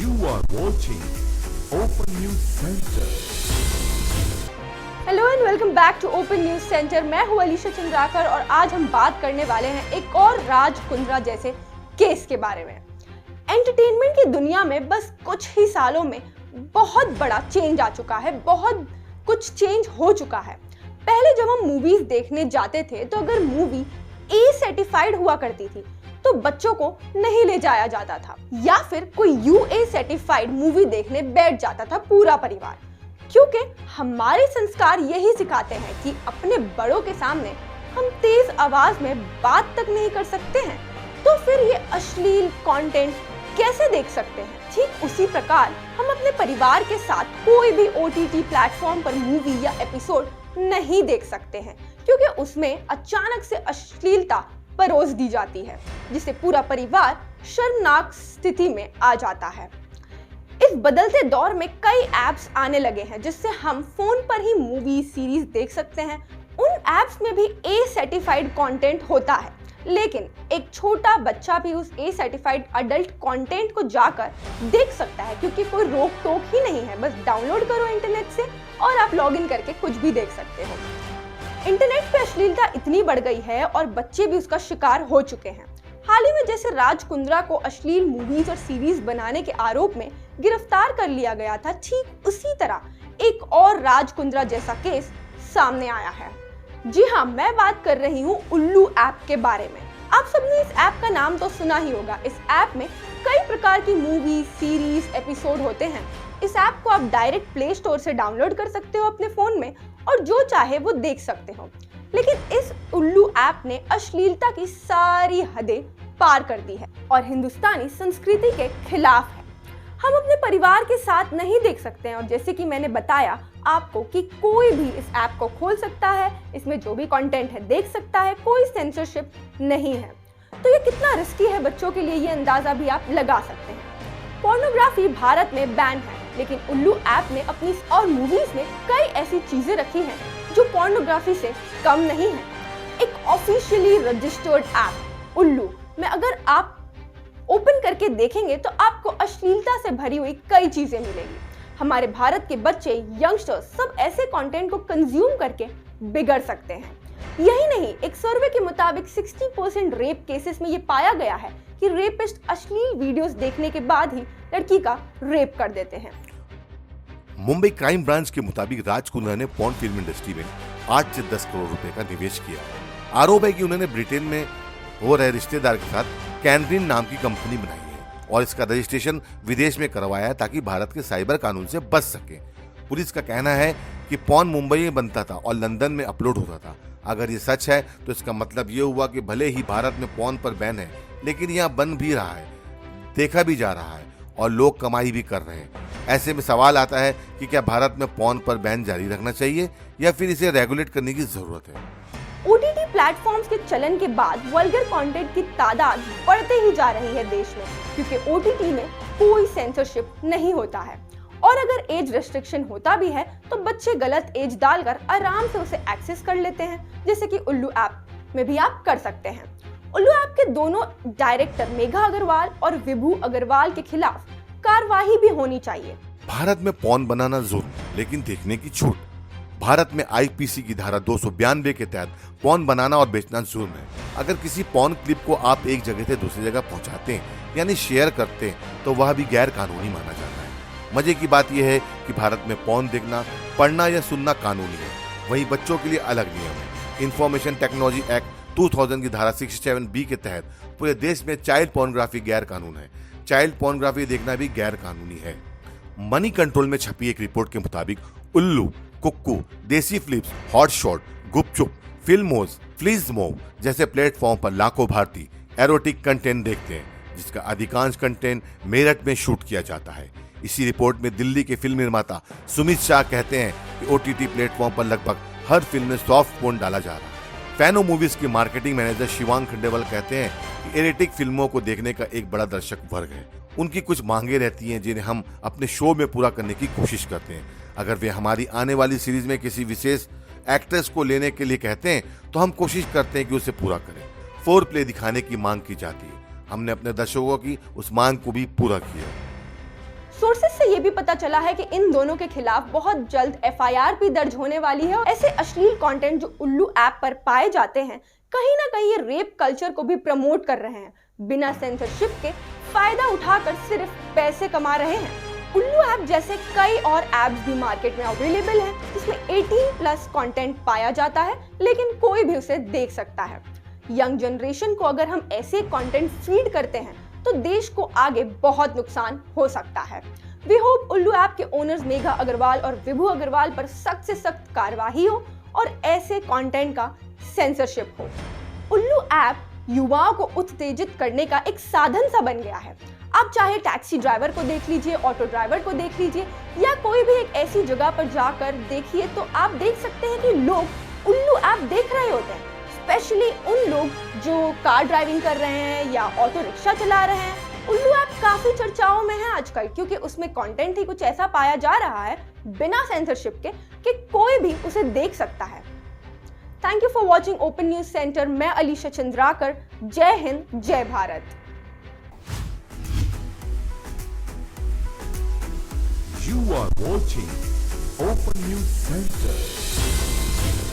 You are watching Open News Center. Hello and welcome back to Open News Center. मैं हूं अलीशा चंद्राकर और आज हम बात करने वाले हैं एक और राज कुंद्रा जैसे केस के बारे में। एंटरटेनमेंट की दुनिया में बस कुछ ही सालों में बहुत बड़ा चेंज आ चुका है, बहुत कुछ चेंज हो चुका है। पहले जब हम मूवीज देखने जाते थे तो अगर मूवी ए सर्टिफाइड हुआ करती थी तो बच्चों को नहीं ले जाया जाता था, या फिर कोई यूए सर्टिफाइड मूवी देखने बैठ जाता था पूरा परिवार, क्योंकि हमारे संस्कार यही सिखाते हैं कि अपने बड़ों के सामने हम तेज आवाज में बात तक नहीं कर सकते हैं, तो फिर ये अश्लील कंटेंट कैसे देख सकते हैं। ठीक उसी प्रकार हम अपने परिवार के साथ कोई भी ओटीटी प्लेटफॉर्म पर मूवी या एपिसोड नहीं देख सकते हैं, क्योंकि उसमें अचानक से अश्लीलता परोस दी जाती है, जिससे पूरा परिवार शर्मनाक स्थिति में आ जाता है। इस बदलते दौर में कई ऐप्स आने लगे हैं जिससे हम फोन पर ही मूवी सीरीज देख सकते हैं। उन ऐप्स में भी ए सर्टिफाइड कंटेंट होता है, लेकिन एक छोटा बच्चा भी उस ए सर्टिफाइड अडल्ट कंटेंट को जाकर देख सकता है, क्योंकि कोई रोक टोक ही नहीं है। बस डाउनलोड करो इंटरनेट से और आप लॉगिन करके कुछ भी देख सकते हो। इंटरनेट पे अश्लीलता इतनी बढ़ गई है और बच्चे भी उसका शिकार हो चुके हैं। हाल ही में जैसे राज कुंद्रा को अश्लील मूवीज और सीरीज बनाने के आरोप में गिरफ्तार कर लिया गया था, ठीक उसी तरह एक और राज कुंद्रा जैसा केस सामने आया है। जी हाँ, मैं बात कर रही हूँ उल्लू ऐप के बारे में। आप सबने इस ऐप का नाम तो सुना ही होगा। इस ऐप में कई प्रकार की मूवी, सीरीज, एपिसोड होते हैं। इस ऐप को आप डायरेक्ट प्ले स्टोर से डाउनलोड कर सकते हो अपने फोन में और जो चाहे वो देख सकते हो। लेकिन इस उल्लू ऐप ने अश्लीलता की सारी हदें पार कर दी है और हिंदुस्तानी संस्कृति के खिलाफ है। हम अपने परिवार के साथ नहीं देख सकते हैं, और जैसे कि मैंने बताया आपको कि कोई भी इस ऐप को खोल सकता है, इसमें जो भी कंटेंट है देख सकता है, कोई सेंसरशिप नहीं है। तो ये कितना रिस्की है बच्चों के लिए, ये अंदाजा भी आप लगा सकते हैं। पोर्नोग्राफी भारत में बैन है, लेकिन उल्लू ऐप ने अपनी और मूवीज में कई ऐसी चीजें रखी हैं जो पोर्नोग्राफी से कम नहीं है। एक ऑफिशियली रजिस्टर्ड ऐप उल्लू में अगर आप ओपन करके देखेंगे तो आपको अश्लीलता से भरी हुई कई चीजें मिलेगी। हमारे भारत के बच्चे, यंगस्टर्स सब ऐसे कंटेंट को कंज्यूम करके बिगड़ सकते हैं। यही नहीं, एक सर्वे के मुताबिक 60% रेप केसेस में ये पाया गया है कि रेपिस्ट अश्लील वीडियोस देखने के बाद ही लड़की का रेप कर देते हैं। मुंबई क्राइम ब्रांच के मुताबिक राज कुंद्रा ने पॉर्न फिल्म इंडस्ट्री में 8 से 10 करोड़ रुपए का निवेश किया। आरोप है कि उन्होंने ब्रिटेन में हो रहे रिश्तेदार के साथ कैनरिन नाम की कंपनी बनाई है और इसका रजिस्ट्रेशन विदेश में करवाया है ताकि भारत के साइबर कानून से बच सके। पुलिस का कहना है कि पॉर्न मुंबई में बनता था और लंदन में अपलोड होता था। अगर ये सच है तो इसका मतलब ये हुआ कि भले ही भारत में पॉर्न पर बैन है, लेकिन यहाँ बन भी रहा है, देखा भी जा रहा है और लोग कमाई भी कर रहे हैं। ऐसे में सवाल आता है कि क्या भारत में पॉर्न पर बैन जारी रखना चाहिए या फिर इसे रेगुलेट करने की जरूरत है। ओटीटी प्लेटफॉर्म्स के चलन के बाद वल्गर कंटेंट की तादाद बढ़ते ही जा रही है देश में, क्योंकि ओटीटी में कोई सेंसरशिप नहीं होता है और अगर एज रेस्ट्रिक्शन होता भी है तो बच्चे गलत एज डालकर आराम से उसे एक्सेस कर लेते हैं, जैसे कि उल्लू ऐप में भी आप कर सकते हैं। उल्लू ऐप के दोनों डायरेक्टर मेघा अग्रवाल और विभू अग्रवाल के खिलाफ कार्रवाई भी होनी चाहिए। भारत में पॉर्न बनाना जुर्म, लेकिन देखने की छूट। भारत में आईपीसी की धारा 292 के तहत पॉर्न बनाना और बेचना जुर्म है। अगर किसी पॉर्न क्लिप को आप एक जगह से दूसरी जगह पहुंचाते हैं यानी शेयर करते हैं तो वह भी गैर कानूनी माना जाता है। मजे की बात यह है कि भारत में पॉर्न देखना, पढ़ना या सुनना कानूनी है, वहीं बच्चों के लिए अलग नियम है। इंफॉर्मेशन टेक्नोलॉजी एक्ट 2000 की धारा 67B के तहत पूरे देश में चाइल्ड पोर्नोग्राफी गैर कानून है। चाइल्ड पोर्नोग्राफी देखना भी गैर कानूनी है। मनी कंट्रोल में छपी एक रिपोर्ट के मुताबिक उल्लू, कुक्कू, देसी फ्लिप्स, हॉटशॉट, गुपचुप, फिल्मोज, फ्लिज़मो जैसे प्लेटफॉर्म पर लाखों भारतीय एरोटिक कंटेंट देखते हैं, जिसका अधिकांश कंटेंट मेरठ में शूट किया जाता है। इसी रिपोर्ट में दिल्ली के फिल्म निर्माता सुमित शाह कहते हैं कि ओटीटी प्लेटफॉर्म पर लगभग हर फिल्म में सॉफ्ट पोर्न डाला जा रहा है। फैनो मूवीज की मार्केटिंग मैनेजर शिवांग खंडेवाल कहते हैं कि एरोटिक फिल्मों को देखने का एक बड़ा दर्शक वर्ग है। उनकी कुछ मांगे रहती हैं जिन्हें हम अपने शो में पूरा करने की कोशिश करते हैं। अगर वे हमारी आने वाली सीरीज में किसी विशेष एक्ट्रेस को लेने के लिए कहते हैं तो हम कोशिश करते हैं कि उसे पूरा करें। फोर प्ले दिखाने की मांग की जाती है। हमने अपने दर्शकों की उस मांग को भी पूरा किया। सोर्सेज से ये भी पता चला है कि इन दोनों के खिलाफ बहुत जल्द एफआईआर भी दर्ज होने वाली है और ऐसे अश्लील कंटेंट जो उल्लू ऐप पर पाए जाते हैं कहीं ना कहीं ये रेप कल्चर को भी प्रमोट कर रहे हैं, बिना सेंसरशिप के फायदा उठाकर सिर्फ पैसे कमा रहे हैं। उल्लू ऐप जैसे कई और ऐप्स भी मार्केट में अवेलेबल हैं जिसमें 18+ कंटेंट पाया जाता है, लेकिन कोई भी उसे देख सकता है। यंग जनरेशन को अगर हम ऐसे कंटेंट फीड करते हैं तो देश को आगे बहुत नुकसान हो सकता है। वी होप उल्लू ऐप के ओनर्स मेघा अग्रवाल और विभू अग्रवाल पर सख्त से सख्त कार्रवाई हो और ऐसे कंटेंट का सेंसरशिप हो। उल्लू ऐप युवाओं को उत्तेजित करने का एक साधन सा बन गया है। आप चाहे टैक्सी ड्राइवर को देख लीजिए, ऑटो ड्राइवर को देख लीजिए या कोई भी एक ऐसी जगह पर जाकर देखिए तो आप देख सकते हैं कि लोग उल्लू ऐप देख रहे होते हैं। स्पेशली उन लोग जो कार ड्राइविंग कर रहे हैं या ऑटो रिक्शा चला रहे हैं। उल्लू ऐप काफी चर्चाओं में है आजकल क्योंकि उसमें कंटेंट ही कुछ ऐसा पाया जा रहा है बिना सेंसरशिप के कि कोई भी उसे देख सकता है। Thank you for watching open News Center. मैं अलीशा चंद्राकर। जय हिंद, जय Bharat. You are watching Open News Center.